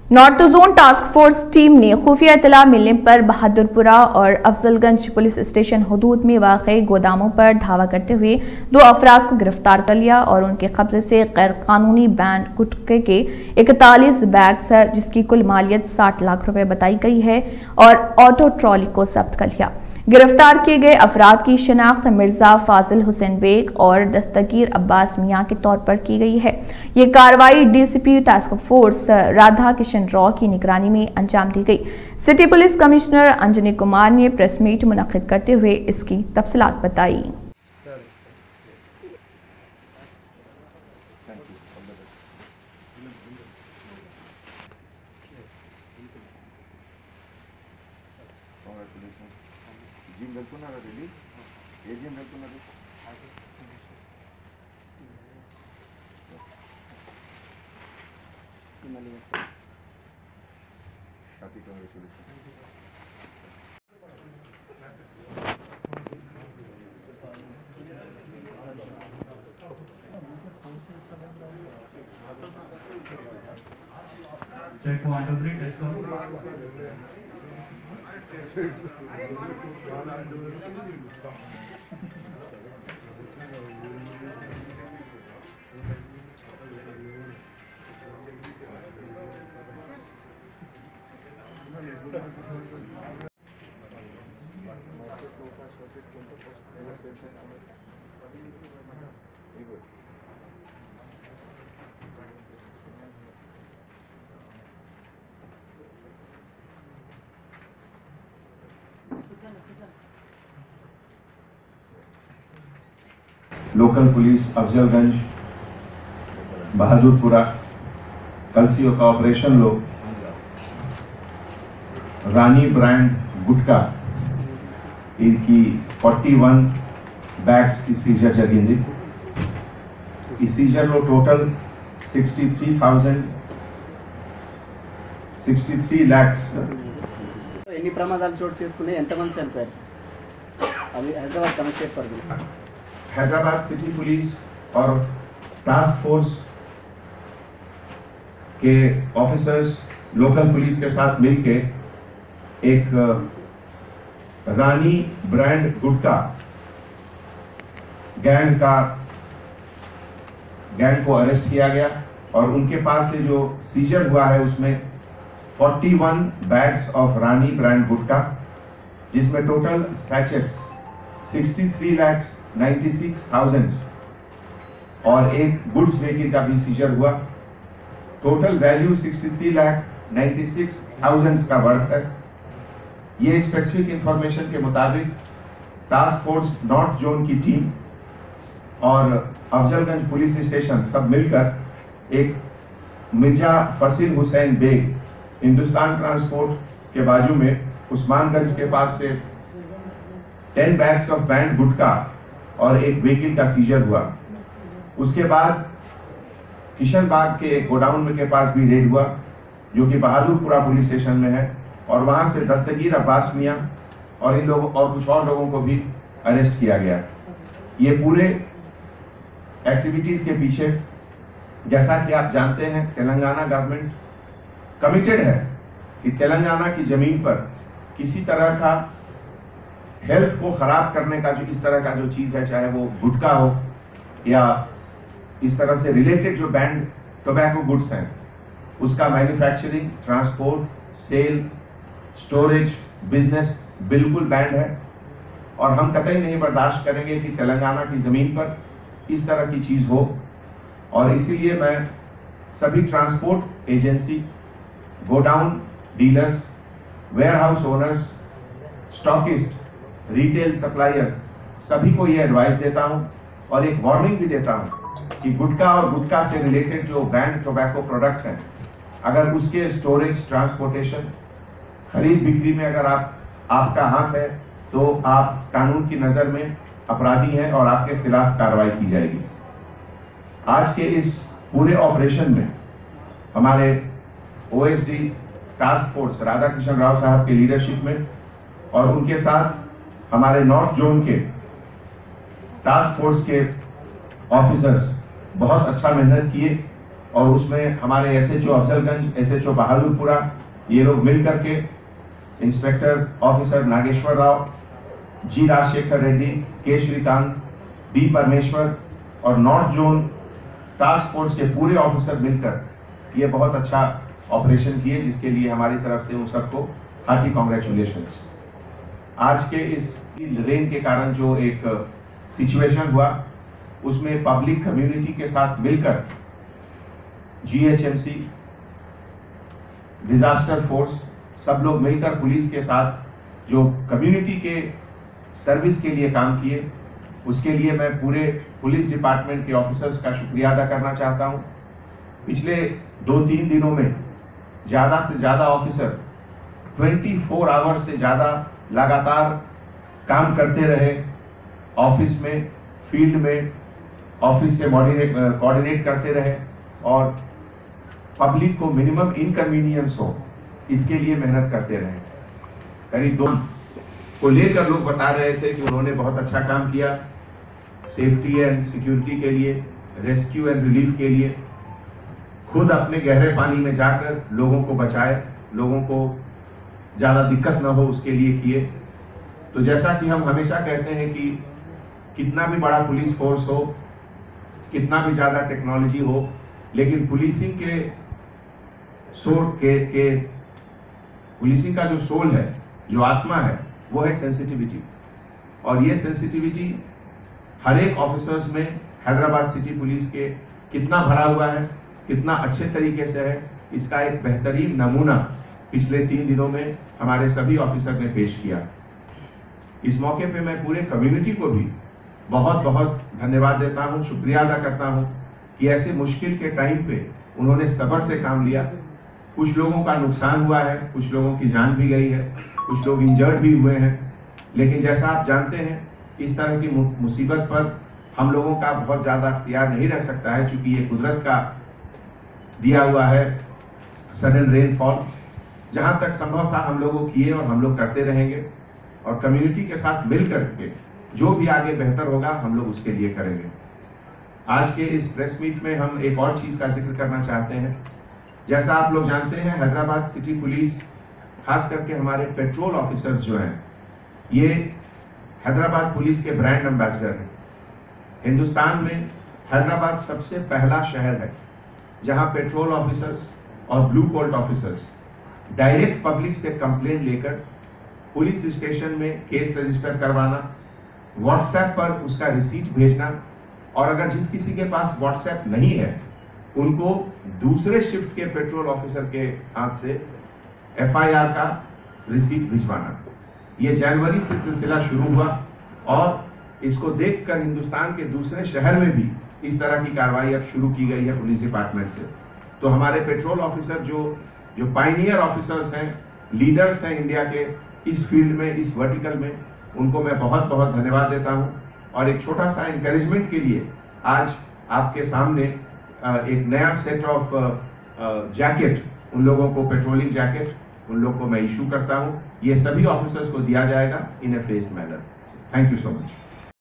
North zone task force team ने खुफिया इत्तला मिलने पर बहादुरपुरा और अफजलगंज पुलिस स्टेशन हदूद में वाक़ई गोदामों पर धावा करते हुए 2 अफराद को गिरफ्तार कर लिया और उनके कब्जे से गैर कानूनी बैंड गुटखे के 41 बैग्स जिसकी कुल मालियत 60 लाख रुपए बताई गई है और ऑटो ट्रॉली को जब्त कर लिया। गिरफ्तार किए गए अफराद की शनाख्त मिर्जा फाजिल हुसैन बेग और दस्तगीर अब्बास मियां के तौर पर की गई है। ये कार्रवाई DCP task force Radha Kishan raw की निगरानी में अंजाम दी गई। City police commissioner Anjani Kumar ने प्रेस मीट मुनक्किद करते हुए इसकी तफसीलात बताई। జిమ్ వెళ్తున్నారా ఢిల్లీ? ఏ జిమ్ వెళ్తున్నారు? Happy congratulation. Check 1 2 3 let's go. Local police Afzalgunj Bahadurpura कलसी का ऑपरेशन लोग रानी ब्रांड गुटका इनकी 41 बैग्स की सीजर జరిగింది। ఈ సీజర్లో టోటల్ 63 lakhs ఎన్ని ప్రమాదాలు చోటు చేసుకుని ఎంతమంది చనిపోయారు సార్? అవి హైదరాబాద్ కమిషనరేట్ పరిధిలో हैदराबाद सिटी पुलिस और टास्क फोर्स के ऑफिसर्स लोकल पुलिस के साथ मिलके एक रानी ब्रांड गुटका गैंग को अरेस्ट किया गया और उनके पास से जो सीजर हुआ है उसमें 41 बैग्स ऑफ रानी ब्रांड गुटका जिसमें टोटल सैचेट्स 63,96,000 और एक गुड्स व्हीकल का भी सीजर हुआ। टोटल वैल्यू 63,96,000 का वर्थ है। ये स्पेसिफिक इंफॉर्मेशन के मुताबिक टास्क फोर्स नॉर्थ जोन की टीम और अफजलगंज पुलिस स्टेशन सब मिलकर एक मिर्जा फाजिल हुसैन बेग हिंदुस्तान ट्रांसपोर्ट के बाजू में उस्मानगंज के पास से 10 बैग्स ऑफ बैंड गुटका और एक व्हीकल का सीजर हुआ। उसके बाद किशन बाग के एक गोडाउन के पास भी रेड हुआ जो कि बहादुरपुरा पुलिस स्टेशन में है और वहां से दस्तगीर अब्बास मियां और इन लोगों और कुछ और लोगों को भी अरेस्ट किया गया। ये पूरे एक्टिविटीज के पीछे जैसा कि आप जानते हैं तेलंगाना गवर्नमेंट कमिटेड है कि तेलंगाना की जमीन पर किसी तरह का हेल्थ को खराब करने का जो इस तरह का जो चीज है चाहे वो गुटखा हो या इस तरह से रिलेटेड जो बैंड टोबैको गुड्स हैं उसका manufacturing, transport, sale, storage, business बिल्कुल बैंड है और हम कतई नहीं बर्दाश्त करेंगे कि तेलंगाना की जमीन पर इस तरह की चीज हो। और इसीलिए मैं सभी transport agency, godown dealers, warehouse owners, stockist, retail suppliers सभी को ये एडवाइस देता हूं और एक वार्निंग भी देता हूं कि गुटखा और गुटखा से रिलेटेड जो बैंड टोबैको प्रोडक्ट हैं अगर उसके स्टोरेज, ट्रांसपोर्टेशन, खरीद बिक्री में अगर आपका हाथ है तो आप कानून की नजर में अपराधी हैं और आपके खिलाफ कार्रवाई की जाएगी। आज के इस पूरे ऑपरेशन में हमारे OSD task force Radha Kishan Rao साहब के लीडरशिप में और उनके साथ हमारे नॉर्थ जोन के टास्क फोर्स के ऑफिसर्स बहुत अच्छा मेहनत किए और उसमें हमारे एसएचओ अफजलगंज, एसएचओ बहादुरपुरा, ये लोग मिल करके इंस्पेक्टर ऑफिसर नागेश्वर राव, जी राजशेखर रेड्डी, के श्रीकांत, बी परमेश्वर और नॉर्थ जोन टास्क फोर्स के पूरे ऑफिसर मिलकर ये बहुत अच्छा ऑपरेशन किए, जिसके लिए हमारी तरफ से उन सबको हार्टी कॉन्ग्रेचुलेशंस। आज के इस रेन के कारण जो एक सिचुएशन हुआ उसमें पब्लिक कम्युनिटी के साथ मिलकर जीएचएमसी, डिजास्टर फोर्स, सब लोग मिलकर पुलिस के साथ जो कम्युनिटी के सर्विस के लिए काम किए, उसके लिए मैं पूरे पुलिस डिपार्टमेंट के ऑफिसर्स का शुक्रिया अदा करना चाहता हूं। पिछले 2-3 दिनों में ज़्यादा से ज़्यादा ऑफिसर 24 आवर्स से ज़्यादा लगातार काम करते रहे, ऑफिस में, फील्ड में, ऑफिस से कोऑर्डिनेट करते रहे और पब्लिक को मिनिमम इनकन्वीनियंस हो इसके लिए मेहनत करते रहे। करीब 2 को लेकर लोग बता रहे थे कि उन्होंने बहुत अच्छा काम किया सेफ्टी एंड सिक्योरिटी के लिए, रेस्क्यू एंड रिलीफ के लिए, खुद अपने गहरे पानी में जाकर लोगों को बचाए, लोगों को ज़्यादा दिक्कत ना हो उसके लिए किए। तो जैसा कि हम हमेशा कहते हैं कि कितना भी बड़ा पुलिस फोर्स हो, कितना भी ज़्यादा टेक्नोलॉजी हो, लेकिन पुलिसिंग पुलिसिंग का जो सोल है, जो आत्मा है, वो है सेंसिटिविटी। और ये सेंसिटिविटी हर एक ऑफिसर्स में हैदराबाद सिटी पुलिस के कितना भरा हुआ है, कितना अच्छे तरीके से है, इसका एक बेहतरीन नमूना पिछले 3 दिनों में हमारे सभी ऑफिसर ने पेश किया। इस मौके पे मैं पूरे कम्युनिटी को भी बहुत बहुत धन्यवाद देता हूँ, शुक्रिया अदा करता हूँ कि ऐसे मुश्किल के टाइम पे उन्होंने सब्र से काम लिया। कुछ लोगों का नुकसान हुआ है, कुछ लोगों की जान भी गई है, कुछ लोग इंजर्ड भी हुए हैं, लेकिन जैसा आप जानते हैं इस तरह की मुसीबत पर हम लोगों का बहुत ज़्यादा अख्तियार नहीं रह सकता है, चूँकि ये कुदरत का दिया हुआ है सडन रेनफॉल। जहाँ तक संभव था हम लोगों किए और हम लोग करते रहेंगे और कम्युनिटी के साथ मिल करके जो भी आगे बेहतर होगा हम लोग उसके लिए करेंगे। आज के इस प्रेस मीट में हम एक और चीज़ का जिक्र करना चाहते हैं। जैसा आप लोग जानते हैं हैदराबाद सिटी पुलिस, खास करके हमारे पेट्रोल ऑफिसर्स जो हैं, ये हैदराबाद पुलिस के ब्रांड एम्बेसडर हैं। हिंदुस्तान में हैदराबाद सबसे पहला शहर है जहां पेट्रोल ऑफिसर्स और blue Colt officers direct public से कंप्लेंट लेकर पुलिस स्टेशन में केस रजिस्टर करवाना, व्हाट्सएप पर उसका रिसीट भेजना, और अगर जिस किसी के पास व्हाट्सएप नहीं है उनको दूसरे शिफ्ट के पेट्रोल ऑफिसर के हाथ से एफआईआर का रिसीट भिजवाना। ये जनवरी से सिलसिला शुरू हुआ और इसको देखकर हिंदुस्तान के दूसरे शहर में भी इस तरह की कार्रवाई अब शुरू की गई है पुलिस डिपार्टमेंट से। तो हमारे पेट्रोल ऑफिसर जो पाइनियर ऑफिसर्स हैं, लीडर्स हैं इंडिया के इस फील्ड में, इस वर्टिकल में, उनको मैं बहुत बहुत धन्यवाद देता हूं। और एक छोटा सा इंकरेजमेंट के लिए आज आपके सामने एक नया सेट ऑफ जैकेट, उन लोगों को पेट्रोलिंग जैकेट उन लोगों को मैं इशू करता हूं। ये सभी ऑफिसर्स को दिया जाएगा in a phased manner. Thank you so much.